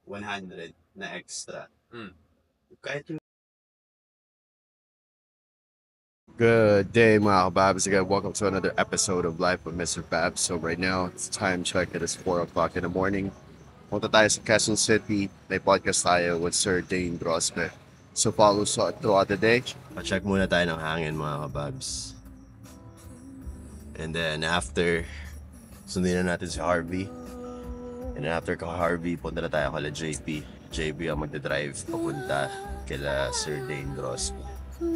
100 na extra. Kahit yung... Good day mga kababs. Again, welcome to another episode of Life with Mr. Babs. So right now, it's time check. It is 4 o'clock in the morning. Punta tayo sa Quezon City. May podcast tayo with Sir Dane Drosme. So follow us throughout the day. Pa-check muna tayo ng hangin mga kababs. And then after, sundin na natin si Harvey. And then after ka Harvey, punta na tayo kala JP. JP ang magdadrive papunta kila Sir Dane Drosme.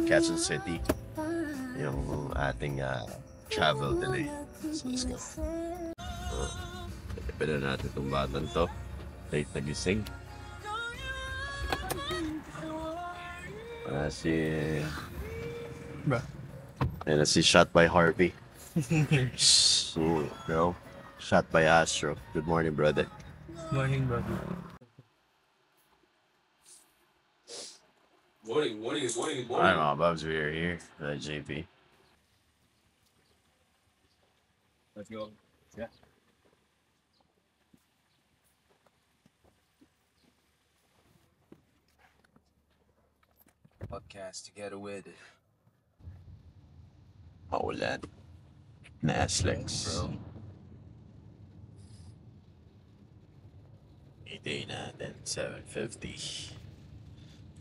Quezon City. Yung ating travel delay. So let's go. Pwede na natin itong batang to. Late nagising. Si... Ayan na si Shot by Harvey. Bro. Shot by Astro. Good morning, brother. Morning, brother. Morning. Alright mga Bubs, we are here. JP. Let's go. Yeah. Podcast together with Paulan. Naslex. bro. Day natin, 7:50.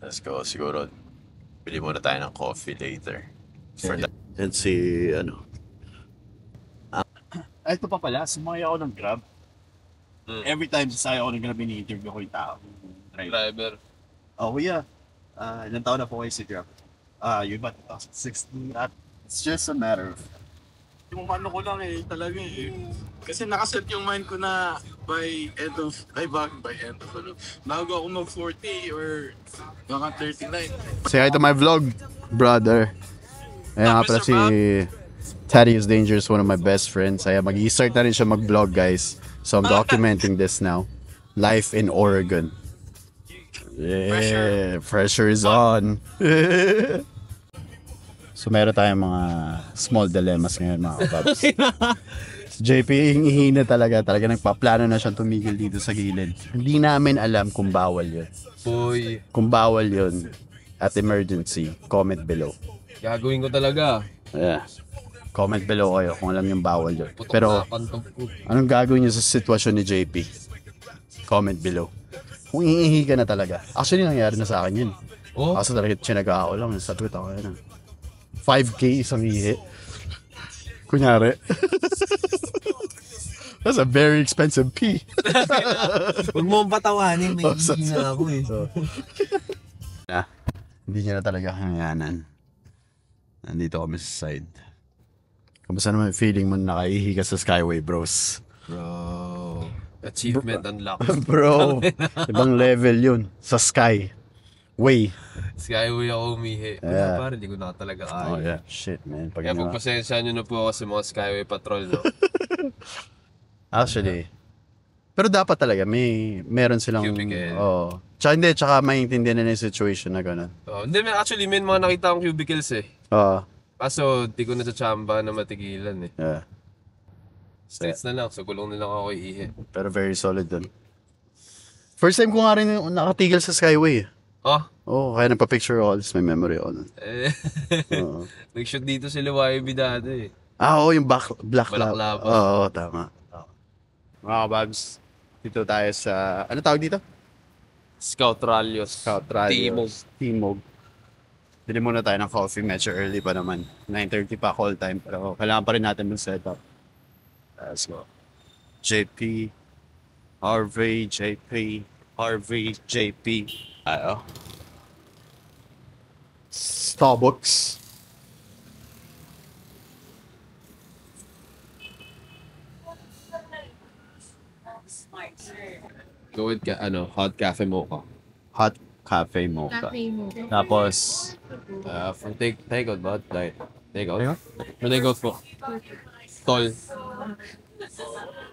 Let's go. Siguro, bili muna tayo ng coffee later. For that. And si, ano? Ito pa pala, sumakay ako ng Grab. Every time sasakay ako ng Grab, ini-interview ko yung tao. Driver. Oh, kuya. Ilang taon na po kayo sa Grab? Yung iba, 2016. It's just a matter of... Yung ano ko lang talaga kasi nakaset yung mind ko na by end of bago ako mag 40 or baka 39. Say hi to my vlog, brother. Ayan nga pala si Teddy is Dangerous, one of my best friends. Ayan, mag-i-start na rin siya mag-vlog, guys. So I'm documenting this now. Life in Oregon. Yeah, pressure is on. So meron tayong mga small dilemmas ngayon mga kababs. Si JP hihina talaga nagpaplano na siyang tumigil dito sa gilid. Hindi namin alam kung bawal yun. Boy, Kung bawal yun at emergency, comment below. gagawin ko talaga. Yeah. Comment below kayo kung alam yung bawal yun. Putok Pero na kantong ko. anong gagawin niyo sa sitwasyon ni JP? Comment below. Kung iihi ka na talaga. Actually nangyari na sa akin yun. Oh, Kaso talaga tsinaga ako lang. Sa tweet ako yun. 5K isang ihi. Kunyari. That's a very expensive pee. huwag mo patawanin. May hindi na ako Hindi niya na talaga kakayanan. Nandito kami sa side. Kamusta naman feeling mo na nakaihi ka sa Skyway, bros? Bro, achievement unlocked. Bro, ibang level yun. Sa Skyway. Skyway ako umihi. Yeah. Parang hindi ko na talaga kaya. Oh yeah, shit man. Kaya pagpasensya nyo na po ako sa mga Skyway Patrol, no? Actually, pero dapat talaga meron silang Cubicle. Tsaka maintindihan na yung situation na gano'n. Hindi, actually, may mga nakita akong cubicles Kaso, di ko na sa chamba na matigilan Yeah. States na lang, sa gulong na lang ako iihi. Pero very solid dun. First time ko nga rin nakatigil sa Skyway. Kaya nagpa-picture ako. May memory ako nun. Nag-shoot dito sila YB dati Yung Black Lab. Lab. Oo, tama. Mga kababs, dito tayo sa, ano tawag dito? Scout Rallios. Timog. Bili muna tayo ng coffee, medyo early pa naman. 9:30 pa call time, pero kailangan pa rin natin mag-set up. Let's go. JP. Harvey, JP. Starbucks. Go with hot cafe mocha. Hot cafe mocha. Tapos, From take-out ba? Take-out? From take-out po. Tol.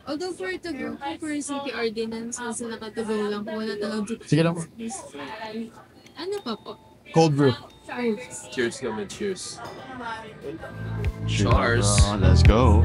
Although for to go for city ordinance, kasi nakatugaw lang po, wala talagang Sige lang. Ano pa po? Cold brew. Cheers kami, cheers. Cheers. Let's go.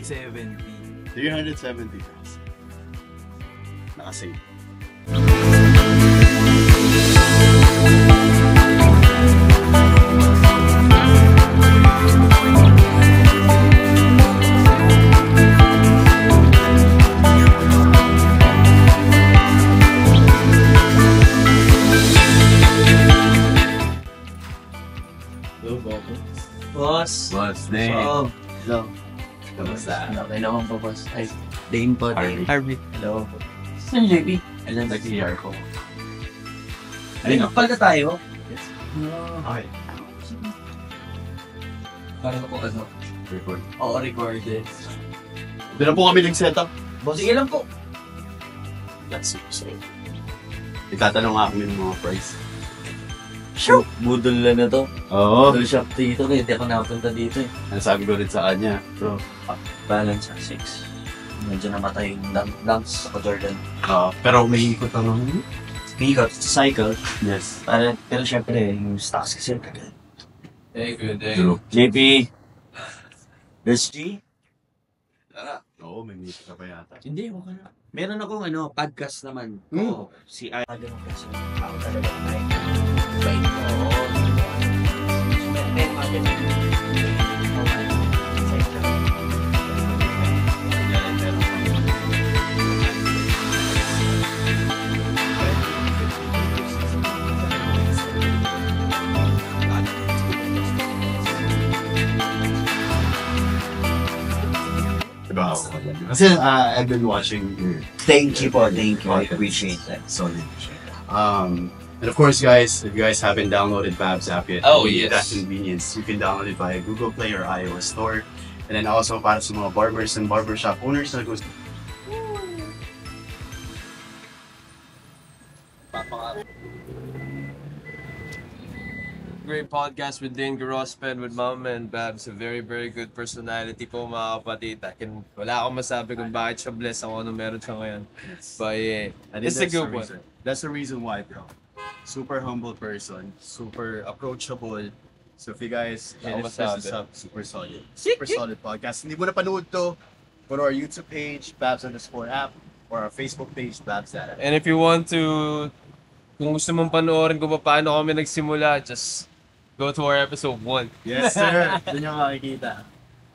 370. 370 pesos. Nakasave. Boss. Boss, Dane. Oh, hello. Kamusta? Okay naman po, boss. Ay, Dane po. Harvey. Hello. Saan JP? Alam na CR ko. Ay, pala tayo? Yes. Okay. Para po ano? Record. Oo, recorded. Doon na po kami nag-setup. Boss, sige lang po. That's it. So, itatanong nga kami ng mga price. Sure. Budol lang na to. Oo. Budol shop dito. Kaya hindi ako nakapunta dito eh. Ang sabi ko rin sa kanya, bro. Balance sa 6. Medyo namatay yung lungs ako, Jordan. Pero may ikot ang Bigot, cycle. yes. Pero syempre, yung stocks kasi kagad. Hey, good day. True. JP! There's G? Oo, may meet ka pa yata. Hindi, okay na. Meron akong podcast naman. Oo. Si I. Ganun kasi. Ako talaga ay. Bait mo. Oo. May mga ganun. Kasi I've been watching your Thank you po. Thank you. I appreciate that. solid. And of course, guys, if you guys haven't downloaded Babs app yet, Oh, you get that yes. convenience. You can download it via Google Play or iOS Store. And then also para sa mga barbers and barbershop owners na gusto Great podcast with Dane Garospen, with Mama and Babs. A very, very good personality po mga kapatid. Wala akong masabi kung bakit siya blessed ako ano meron siya ngayon. But yeah, I think it's a that's good the one. reason. That's the reason why, bro. Super humble person, super approachable. So if you guys hit Ako his business masabi. up, super solid. Super solid podcast. Hindi mo napanood to, go to our YouTube page, Babs_app, or our Facebook page, Babs_app. And if you want to, kung gusto mong panoorin kung paano kami nagsimula, just go to our episode 1. Yes, sir. Doon yung makikita.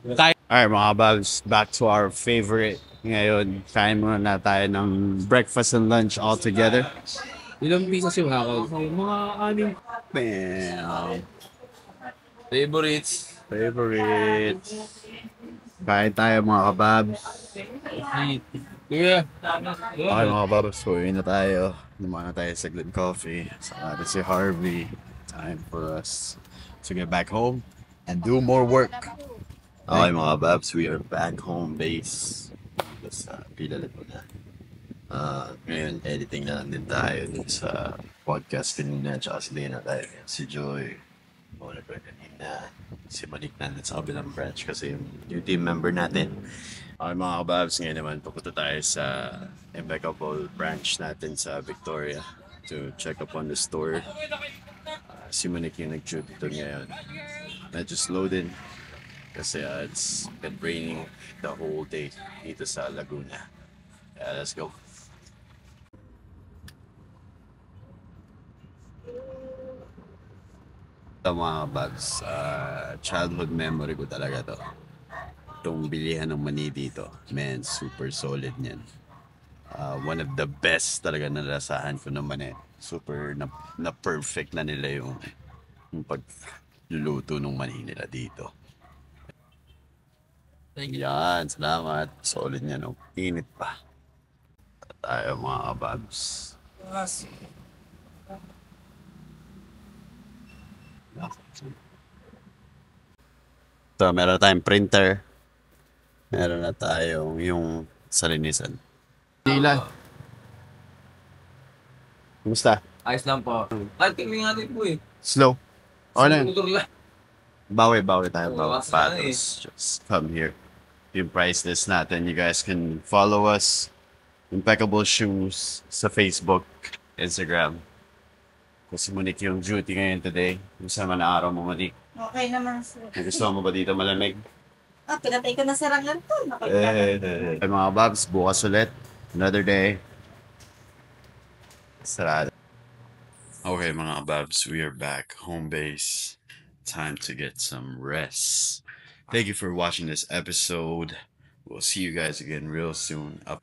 Alright mga Babs, back to our favorite. Ngayon, kain muna na tayo ng breakfast and lunch all together. Ilang pieces yung hakaw? Mga aning bam. Favorites. Favorite. Kain tayo mga kababs. Yeah. Okay mga kababs, uwi na tayo. Naman na tayo sa Good Coffee. Saka na si Harvey. Time for us to get back home and do more work. Okay mga Babs, we are back home base. Basta pilalit mo na. Ngayon, editing na lang din tayo dun sa podcast kanina, tsaka si Lena tayo. Si Joy, muna ko kanina. Si Monique nandun sa kabilang branch kasi yung new team member natin. Okay mga kababs, ngayon naman pupunta tayo sa Impeccable branch natin sa Victoria to check up on the store. Si Monique yung nag-duty doon ngayon. Medyo slow din kasi it's been raining the whole day dito sa Laguna. Let's go. Ito mga bags, childhood memory ko talaga to. Itong bilihan ng mani dito. Man, super solid niyan. One of the best talaga na narasahan ko naman eh. Super na perfect na nila yung pagluluto ng mani nila dito. Yan, salamat. Solid niya no. Init pa. Tayo mga kababs. So, meron tayong printer. Meron na tayong yung salinisan. Dila. Kumusta? Ayos lang po. Tingnan nga din po eh. Slow. Okay na yun. Motor lang. Bawi tayo. Oo, Patos. Just come here. Yung price list natin. You guys can follow us. Impeccable Shoes sa Facebook, Instagram. Kasi Monique yung duty ngayon today. Gusto naman na araw mo, Monique. Okay naman, sir. Gusto mo ba dito malamig? pinatay ko na si Rangan to. Ay mga Babs, bukas ulit. Another day. Sarado. Okay, mga Babs, we are back home base. Time to get some rest. Thank you for watching this episode. We'll see you guys again real soon. Up.